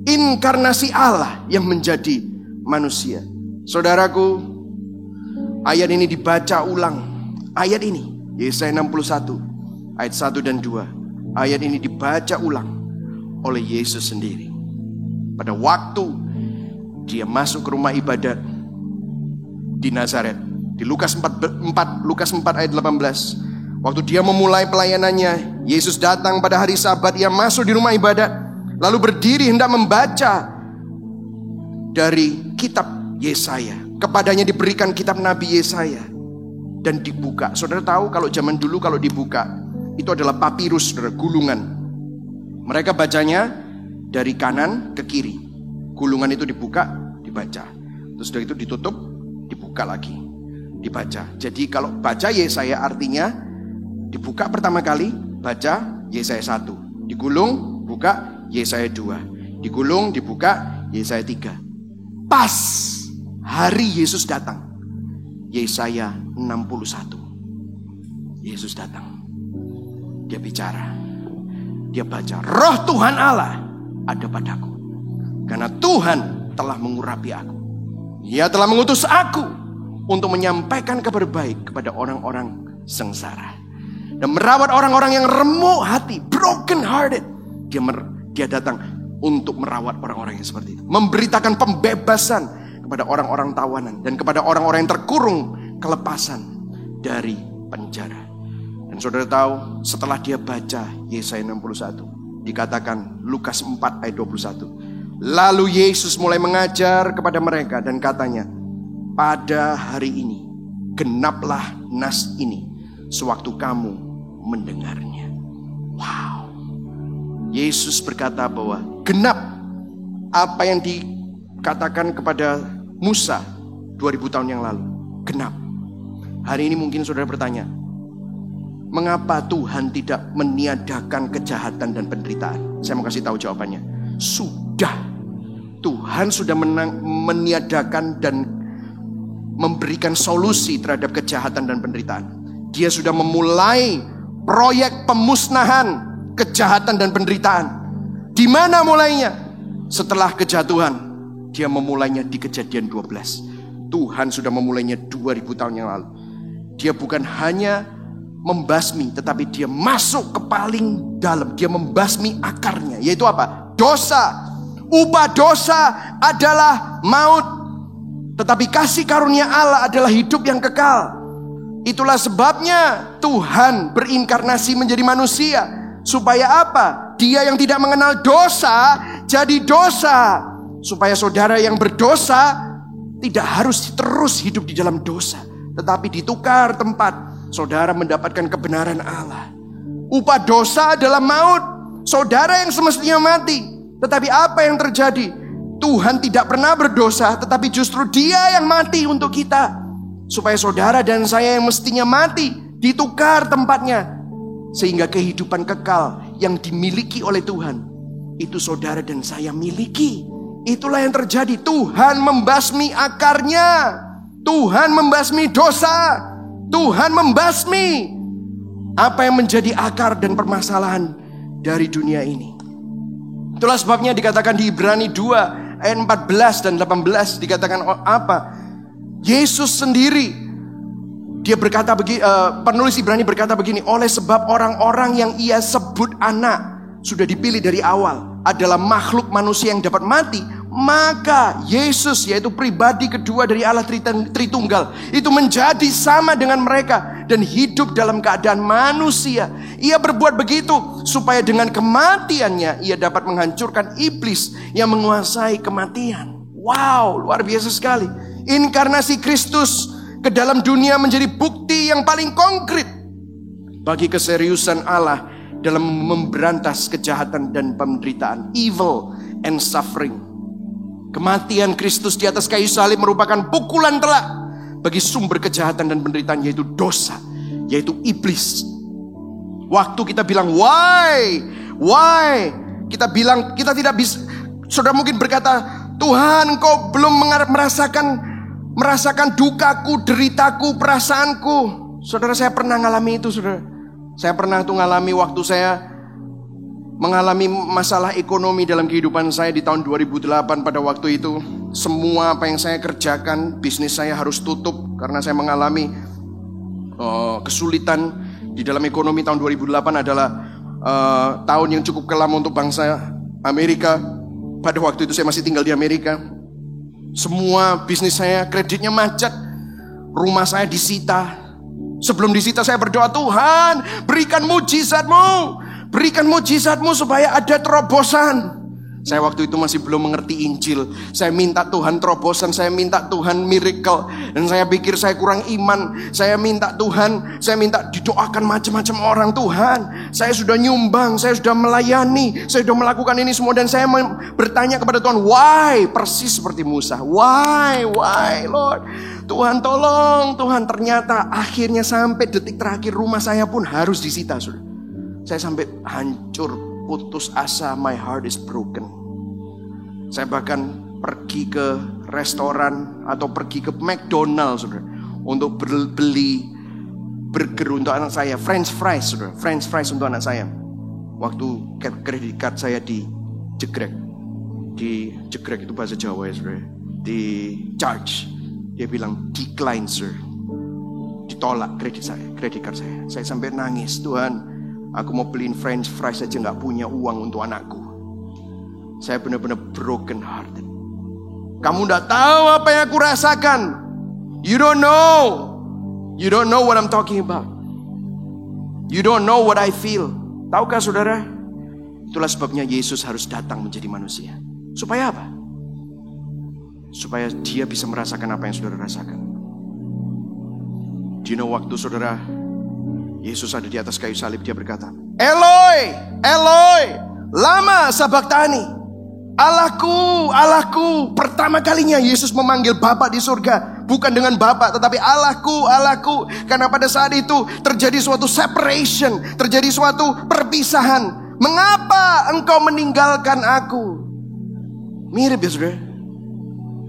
S1: Inkarnasi Allah yang menjadi manusia. Saudaraku, ayat ini dibaca ulang. Ayat ini, Yesaya 61 ayat 1 dan 2. Ayat ini dibaca ulang oleh Yesus sendiri. Pada waktu dia masuk ke rumah ibadat di Nazaret. Di Lukas 4 ayat 18. Waktu dia memulai pelayanannya, Yesus datang pada hari Sabat. Ia masuk di rumah ibadat, lalu berdiri hendak membaca dari kitab Yesaya. Kepadanya diberikan kitab Nabi Yesaya dan dibuka. Saudara tahu kalau zaman dulu kalau dibuka, itu adalah papirus, saudara, gulungan. Mereka bacanya dari kanan ke kiri. Gulungan itu dibuka, dibaca. Terus dari itu ditutup, dibuka lagi, dibaca. Jadi kalau baca Yesaya artinya dibuka pertama kali, baca Yesaya 1. Digulung, buka Yesaya 2. Digulung, dibuka Yesaya 3. Pas hari Yesus datang, Yesaya 61. Yesus datang. Dia bicara, dia baca, Roh Tuhan Allah ada padaku, karena Tuhan telah mengurapi aku. Ia telah mengutus aku untuk menyampaikan kabar baik kepada orang-orang sengsara dan merawat orang-orang yang remuk hati, broken hearted. Dia datang untuk merawat orang-orang yang seperti itu, memberitakan pembebasan kepada orang-orang tawanan dan kepada orang-orang yang terkurung, kelepasan dari penjara. Dan saudara tahu, setelah dia baca Yesaya 61, dikatakan Lukas 4 ayat 21. Lalu Yesus mulai mengajar kepada mereka dan katanya, pada hari ini genaplah nas ini sewaktu kamu mendengarnya. Wow. Yesus berkata bahwa genap apa yang dikatakan kepada Musa 2000 tahun yang lalu. Genap. Hari ini mungkin saudara bertanya, mengapa Tuhan tidak meniadakan kejahatan dan penderitaan? Saya mau kasih tahu jawabannya. Sudah. Tuhan sudah meniadakan dan memberikan solusi terhadap kejahatan dan penderitaan. Dia sudah memulai proyek pemusnahan kejahatan dan penderitaan. Di mana mulainya? Setelah kejatuhan. Dia memulainya di Kejadian 12. Tuhan sudah memulainya 2000 tahun yang lalu. Dia bukan hanya membasmi, tetapi dia masuk ke paling dalam. Dia membasmi akarnya, yaitu apa? Dosa. Upah dosa adalah maut, tetapi kasih karunia Allah adalah hidup yang kekal. Itulah sebabnya Tuhan berinkarnasi menjadi manusia. Supaya apa? Dia yang tidak mengenal dosa jadi dosa. Supaya saudara yang berdosa tidak harus terus hidup di dalam dosa, tetapi ditukar tempat, saudara mendapatkan kebenaran Allah. Upah dosa adalah maut. Saudara yang semestinya mati. Tetapi apa yang terjadi? Tuhan tidak pernah berdosa, tetapi justru Dia yang mati untuk kita. Supaya saudara dan saya yang mestinya mati ditukar tempatnya. Sehingga kehidupan kekal yang dimiliki oleh Tuhan, itu saudara dan saya miliki. Itulah yang terjadi. Tuhan membasmi akarnya. Tuhan membasmi dosa. Tuhan membasmi apa yang menjadi akar dan permasalahan dari dunia ini. Itulah sebabnya dikatakan di Ibrani 2 ayat 14 dan 18 dikatakan apa? Yesus sendiri, dia berkata penulis Ibrani berkata begini, oleh sebab orang-orang yang ia sebut anak sudah dipilih dari awal adalah makhluk manusia yang dapat mati, maka Yesus, yaitu pribadi kedua dari Allah Tritunggal, itu menjadi sama dengan mereka dan hidup dalam keadaan manusia. Ia berbuat begitu supaya dengan kematiannya ia dapat menghancurkan iblis yang menguasai kematian. Wow, luar biasa sekali. Inkarnasi Kristus ke dalam dunia menjadi bukti yang paling konkret bagi keseriusan Allah dalam memberantas kejahatan dan penderitaan, evil and suffering. Kematian Kristus di atas kayu salib merupakan pukulan telak bagi sumber kejahatan dan penderitaan, yaitu dosa, yaitu iblis. Waktu kita bilang why? Kita bilang kita tidak bisa. Saudara mungkin berkata, Tuhan, Engkau belum merasakan dukaku, deritaku, perasaanku. Saudara, saya pernah ngalami itu, saudara. Saya pernah tuh ngalami waktu saya mengalami masalah ekonomi dalam kehidupan saya di tahun 2008. Pada waktu itu semua apa yang saya kerjakan, bisnis saya harus tutup karena saya mengalami kesulitan di dalam ekonomi. Tahun 2008 adalah tahun yang cukup kelam untuk bangsa Amerika. Pada waktu itu saya masih tinggal di Amerika. Semua bisnis saya, kreditnya macet, rumah saya disita. Sebelum disita saya berdoa, Tuhan berikan mujizatmu supaya ada terobosan. Saya waktu itu masih belum mengerti Injil. Saya minta Tuhan terobosan, saya minta Tuhan miracle. Dan saya pikir saya kurang iman. Saya minta didoakan macam-macam orang. Tuhan, saya sudah nyumbang, saya sudah melayani, saya sudah melakukan ini semua. Dan saya bertanya kepada Tuhan, why? Persis seperti Musa, why Lord? Tuhan tolong, Tuhan. Ternyata akhirnya sampai detik terakhir rumah saya pun harus disita, saudara. Saya sampai hancur, putus asa, my heart is broken. Saya bahkan pergi ke restoran atau pergi ke McDonald's, saudara, untuk beli burger untuk anak saya, French fries, saudara, French fries untuk anak saya. Waktu kredit card saya dijegrek itu bahasa Jawa ya, saudara, di charge. Dia bilang decline sir, ditolak kredit card saya. Saya sampai nangis, Tuhan, aku mau beliin French fries saja gak punya uang untuk anakku. Saya benar-benar broken hearted. Kamu gak tahu apa yang aku rasakan. You don't know what I'm talking about. You don't know what I feel. Tahukah saudara? Itulah sebabnya Yesus harus datang menjadi manusia. Supaya apa? Supaya dia bisa merasakan apa yang saudara rasakan. Do you know waktu saudara Yesus ada di atas kayu salib, dia berkata, Eloi, Eloi, lama sabachthani. Allahku, Allahku. Pertama kalinya Yesus memanggil Bapa di surga. Bukan dengan Bapa, tetapi Allahku, Allahku. Karena pada saat itu terjadi suatu separation, terjadi suatu perpisahan. Mengapa engkau meninggalkan aku? Mirip ya saudara.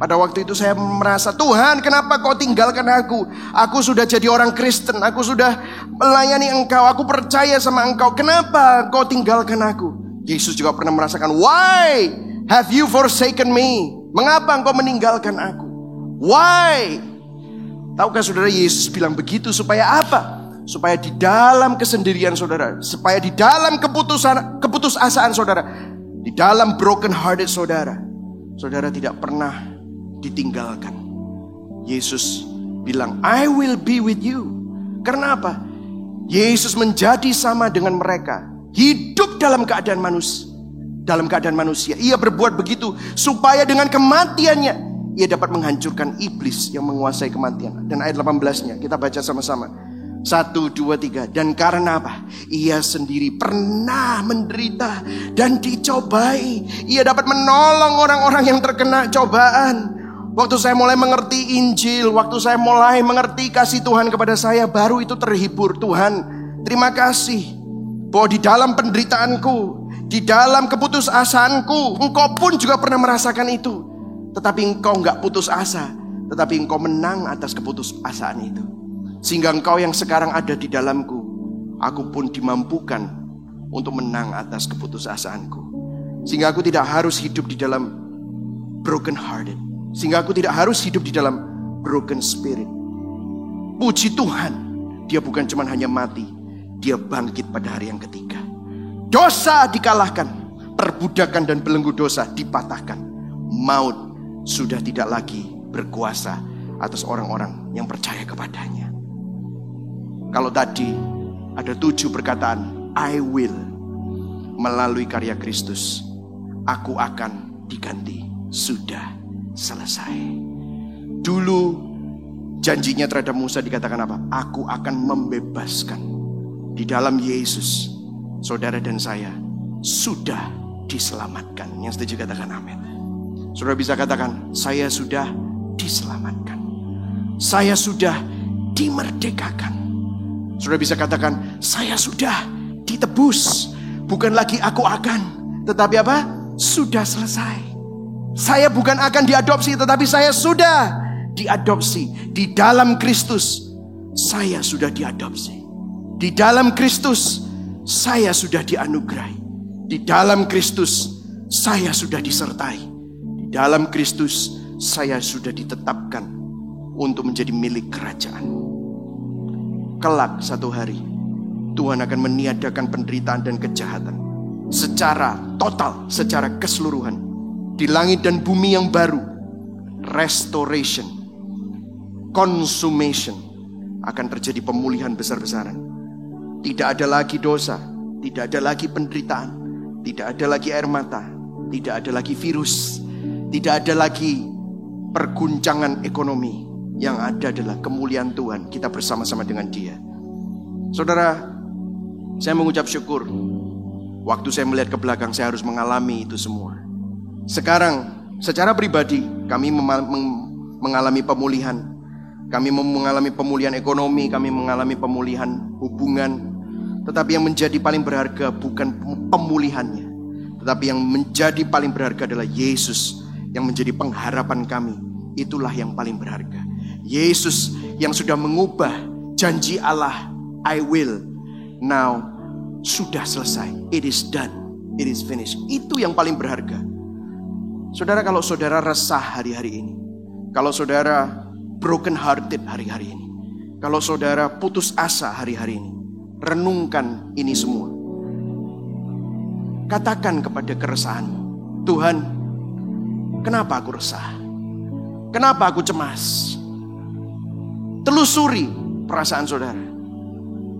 S1: Pada waktu itu saya merasa, Tuhan, kenapa kau tinggalkan aku? Aku sudah jadi orang Kristen, aku sudah melayani engkau, aku percaya sama engkau. Kenapa kau tinggalkan aku? Yesus juga pernah merasakan, why have you forsaken me? Mengapa engkau meninggalkan aku? Why? Tahukah saudara, Yesus bilang begitu supaya apa? Supaya di dalam kesendirian saudara, supaya di dalam keputusasaan saudara, di dalam broken hearted saudara, saudara tidak pernah ditinggalkan. Yesus bilang, I will be with you. Karena apa? Yesus menjadi sama dengan mereka, hidup dalam keadaan manusia. Dalam keadaan manusia, ia berbuat begitu supaya dengan kematiannya ia dapat menghancurkan iblis yang menguasai kematian. Dan ayat 18-nya kita baca sama-sama. 1, 2, 3. Dan karena apa? Ia sendiri pernah menderita dan dicobai. Ia dapat menolong orang-orang yang terkena cobaan. Waktu saya mulai mengerti Injil, waktu saya mulai mengerti kasih Tuhan kepada saya, baru itu terhibur. Tuhan, terima kasih bahwa di dalam penderitaanku, di dalam keputusasaanku, engkau pun juga pernah merasakan itu. Tetapi engkau gak putus asa, tetapi engkau menang atas keputusasaan itu. Sehingga engkau yang sekarang ada di dalamku, aku pun dimampukan untuk menang atas keputusasaanku. Sehingga aku tidak harus hidup di dalam broken hearted. Sehingga aku tidak harus hidup di dalam broken spirit. Puji Tuhan, dia bukan cuma hanya mati, dia bangkit pada hari yang ketiga. Dosa dikalahkan, perbudakan dan belenggu dosa dipatahkan. Maut sudah tidak lagi berkuasa atas orang-orang yang percaya kepadanya. Kalau tadi ada 7 perkataan I will, melalui karya Kristus aku akan diganti, sudah selesai. Dulu janjinya terhadap Musa dikatakan apa? Aku akan membebaskan. Di dalam Yesus, saudara dan saya sudah diselamatkan. Yang setuju katakan amin. Saudara bisa katakan, saya sudah diselamatkan, saya sudah dimerdekakan. Saudara bisa katakan, saya sudah ditebus. Bukan lagi aku akan, tetapi apa? Sudah selesai. Saya bukan akan diadopsi, tetapi saya sudah diadopsi. Di dalam Kristus saya sudah diadopsi. Di dalam Kristus saya sudah dianugerahi. Di dalam Kristus saya sudah disertai. Di dalam Kristus saya sudah ditetapkan untuk menjadi milik kerajaan. Kelak satu hari Tuhan akan meniadakan penderitaan dan kejahatan secara total, secara keseluruhan. Di langit dan bumi yang baru, restoration, consummation, akan terjadi pemulihan besar-besaran. Tidak ada lagi dosa, tidak ada lagi penderitaan, tidak ada lagi air mata, tidak ada lagi virus, tidak ada lagi perguncangan ekonomi. Yang ada adalah kemuliaan Tuhan, kita bersama-sama dengan Dia. Saudara, saya mengucap syukur. Waktu saya melihat ke belakang, saya harus mengalami itu semua. Sekarang secara pribadi kami mengalami pemulihan. Kami mengalami pemulihan ekonomi, kami mengalami pemulihan hubungan. Tetapi yang menjadi paling berharga bukan pemulihannya, tetapi yang menjadi paling berharga adalah Yesus yang menjadi pengharapan kami. Itulah yang paling berharga. Yesus yang sudah mengubah janji Allah, I will, now, sudah selesai. It is done, it is finished. Itu yang paling berharga. Saudara, kalau saudara resah hari-hari ini, kalau saudara broken hearted hari-hari ini, kalau saudara putus asa hari-hari ini, renungkan ini semua. Katakan kepada keresahanmu, Tuhan, kenapa aku resah? Kenapa aku cemas? Telusuri perasaan saudara.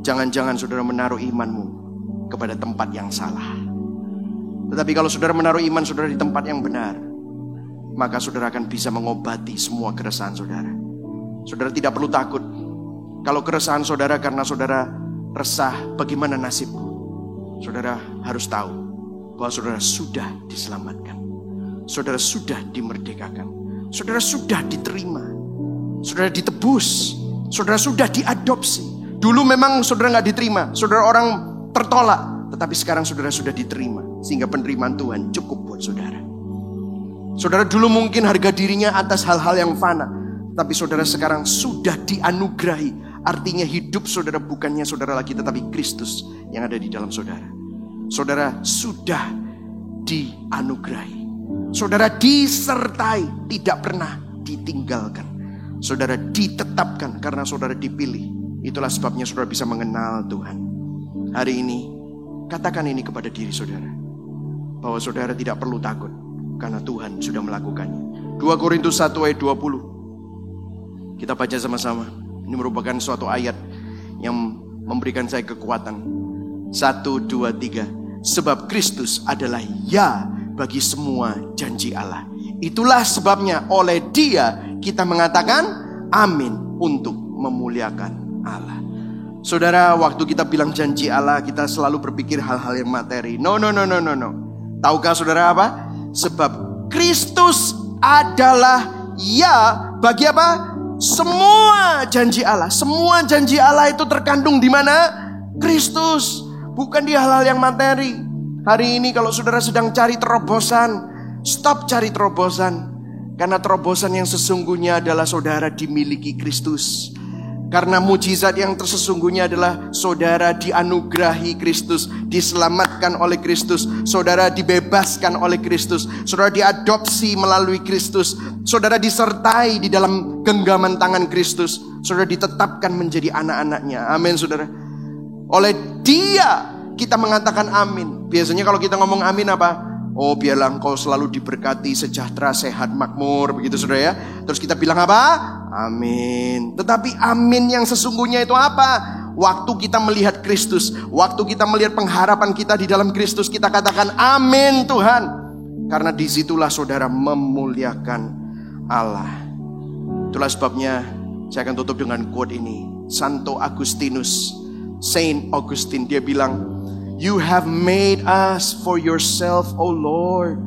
S1: Jangan-jangan saudara menaruh imanmu kepada tempat yang salah. Tetapi kalau saudara menaruh iman saudara di tempat yang benar, maka saudara akan bisa mengobati semua keresahan saudara. Saudara tidak perlu takut. Kalau keresahan saudara karena saudara resah bagaimana nasibku, saudara harus tahu bahwa saudara sudah diselamatkan. Saudara sudah dimerdekakan. Saudara sudah diterima. Saudara ditebus. Saudara sudah diadopsi. Dulu memang saudara gak diterima. Saudara orang tertolak. Tetapi sekarang saudara sudah diterima. Sehingga penerimaan Tuhan cukup buat saudara. Saudara dulu mungkin harga dirinya atas hal-hal yang fana. Tapi saudara sekarang sudah dianugerahi. Artinya hidup saudara bukannya saudara lagi, tetapi Kristus yang ada di dalam saudara. Saudara sudah dianugerahi. Saudara disertai, tidak pernah ditinggalkan. Saudara ditetapkan karena saudara dipilih. Itulah sebabnya saudara bisa mengenal Tuhan. Hari ini, katakan ini kepada diri saudara. Bahwa saudara tidak perlu takut. Karena Tuhan sudah melakukannya. 2 Korintus 1 ayat 20. Kita baca sama-sama. Ini merupakan suatu ayat yang memberikan saya kekuatan. 1, 2, 3. Sebab Kristus adalah ya bagi semua janji Allah. Itulah sebabnya oleh Dia kita mengatakan amin untuk memuliakan Allah. Saudara, waktu kita bilang janji Allah, kita selalu berpikir hal-hal yang materi. No. Tahukah saudara apa? Sebab Kristus adalah ya bagi apa? Semua janji Allah. Semua janji Allah itu terkandung di mana? Kristus. Bukan di hal-hal yang materi. Hari ini kalau saudara sedang cari terobosan, stop cari terobosan. Karena terobosan yang sesungguhnya adalah saudara dimiliki Kristus. Karena mujizat yang tersesungguhnya adalah saudara dianugerahi Kristus, diselamatkan oleh Kristus, saudara dibebaskan oleh Kristus, saudara diadopsi melalui Kristus, saudara disertai di dalam genggaman tangan Kristus, saudara ditetapkan menjadi anak-anaknya. Amin saudara. Oleh Dia kita mengatakan amin. Biasanya kalau kita ngomong amin apa? Oh biarlah engkau selalu diberkati, sejahtera, sehat, makmur. Begitu saudara ya. Terus kita bilang apa? Amin. Tetapi amin yang sesungguhnya itu apa? Waktu kita melihat Kristus, waktu kita melihat pengharapan kita di dalam Kristus, kita katakan amin Tuhan. Karena disitulah saudara memuliakan Allah. Itulah sebabnya saya akan tutup dengan quote ini. Santo Agustinus, Saint Augustine, dia bilang, You have made us for yourself, O Lord.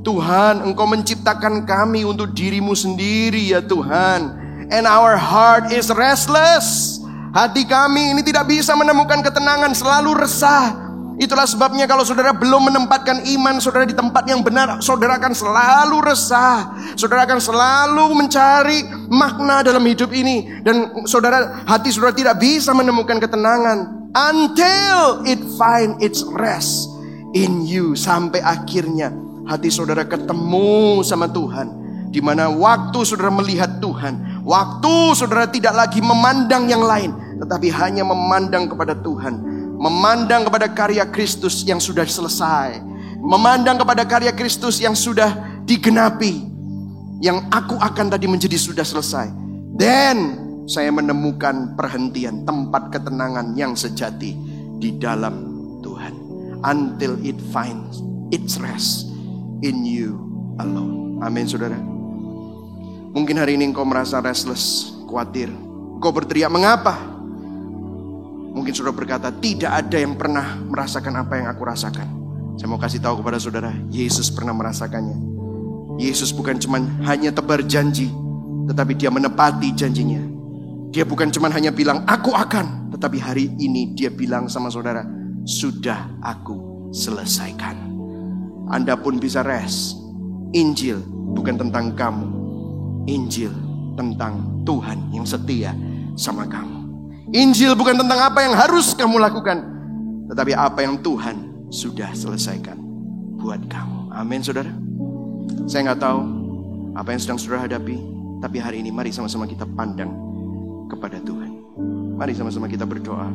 S1: Tuhan, Engkau menciptakan kami untuk dirimu sendiri ya Tuhan. And our heart is restless. Hati kami ini tidak bisa menemukan ketenangan, selalu resah. Itulah sebabnya kalau saudara belum menempatkan iman saudara di tempat yang benar, saudara akan selalu resah. Saudara akan selalu mencari makna dalam hidup ini. Dan saudara, hati saudara tidak bisa menemukan ketenangan until it find its rest in you. Sampai akhirnya hati saudara ketemu sama Tuhan. Di mana waktu saudara melihat Tuhan, waktu saudara tidak lagi memandang yang lain, tetapi hanya memandang kepada Tuhan, memandang kepada karya Kristus yang sudah selesai, memandang kepada karya Kristus yang sudah digenapi, yang aku akan tadi menjadi sudah selesai. Then saya menemukan perhentian, tempat ketenangan yang sejati di dalam Tuhan. Until it finds its rest in you alone. Amin saudara. Mungkin hari ini engkau merasa restless, khawatir. Engkau berteriak, mengapa? Mungkin saudara berkata, tidak ada yang pernah merasakan apa yang aku rasakan. Saya mau kasih tahu kepada saudara, Yesus pernah merasakannya. Yesus bukan cuma hanya tebar janji, tetapi Dia menepati janjinya. Dia bukan cuma hanya bilang, aku akan. Tetapi hari ini Dia bilang sama saudara, sudah aku selesaikan. Anda pun bisa rest. Injil bukan tentang kamu. Injil tentang Tuhan yang setia sama kamu. Injil bukan tentang apa yang harus kamu lakukan, tetapi apa yang Tuhan sudah selesaikan buat kamu. Amin saudara. Saya gak tahu apa yang sedang saudara hadapi, tapi hari ini mari sama-sama kita pandang kepada Tuhan. Mari sama-sama kita berdoa.